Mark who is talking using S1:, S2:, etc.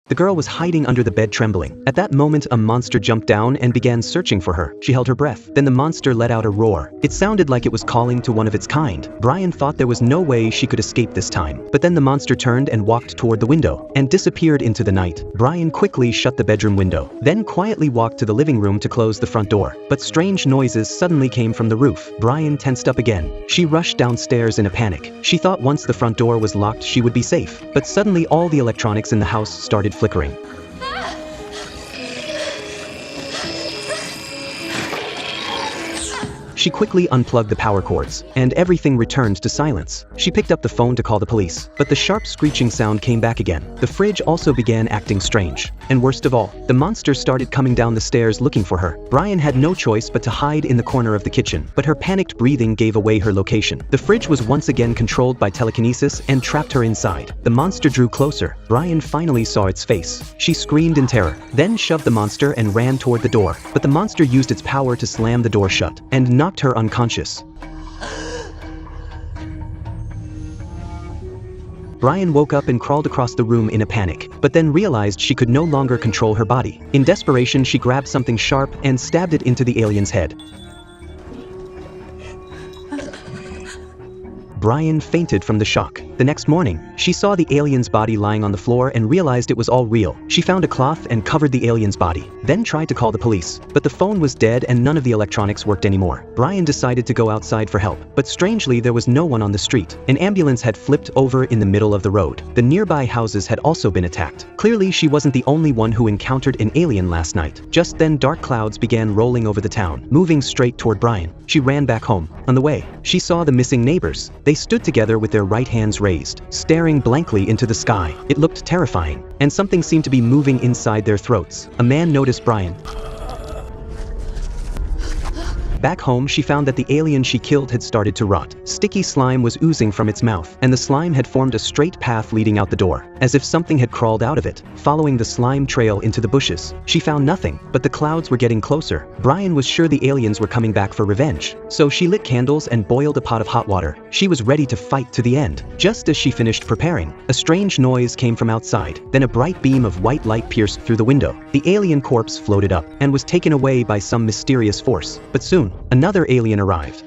S1: The girl was hiding under the bed trembling. At that moment, a monster jumped down and began searching for her. She held her breath. Then the monster let out a roar. It sounded like it was calling to one of its kind. Brian thought there was no way she could escape this time. But then the monster turned and walked toward the window and disappeared into the night. Brian quickly shut the bedroom window, then quietly walked to the living room to close the front door. But strange noises suddenly came from the roof. Brian tensed up again. She rushed downstairs in a panic. She thought once the front door was locked she would be safe. But suddenly all the electronics in the house started flickering. She quickly unplugged the power cords, and everything returned to silence. She picked up the phone to call the police, but the sharp screeching sound came back again. The fridge also began acting strange. And worst of all, the monster started coming down the stairs looking for her. Brian had no choice but to hide in the corner of the kitchen, but her panicked breathing gave away her location. The fridge was once again controlled by telekinesis and trapped her inside. The monster drew closer. Brian finally saw its face. She screamed in terror, then shoved the monster and ran toward the door. But the monster used its power to slam the door shut and knocked her unconscious. Brian woke up and crawled across the room in a panic, but then realized she could no longer control her body. In desperation, she grabbed something sharp and stabbed it into the alien's head. Brian fainted from the shock. The next morning, she saw the alien's body lying on the floor and realized it was all real. She found a cloth and covered the alien's body, then tried to call the police. But the phone was dead and none of the electronics worked anymore. Brian decided to go outside for help, but strangely there was no one on the street. An ambulance had flipped over in the middle of the road. The nearby houses had also been attacked. Clearly, she wasn't the only one who encountered an alien last night. Just then, dark clouds began rolling over the town, moving straight toward Brian. She ran back home. On the way, she saw the missing neighbors. They stood together with their right hands raised, staring blankly into the sky. It looked terrifying, and something seemed to be moving inside their throats. A man noticed Brian. Back home, she found that the alien she killed had started to rot. Sticky slime was oozing from its mouth, and the slime had formed a straight path leading out the door, as if something had crawled out of it. Following the slime trail into the bushes, she found nothing, but the clouds were getting closer. Brian was sure the aliens were coming back for revenge, so she lit candles and boiled a pot of hot water. She was ready to fight to the end. Just as she finished preparing, a strange noise came from outside. Then a bright beam of white light pierced through the window. The alien corpse floated up and was taken away by some mysterious force. But soon, another alien arrived.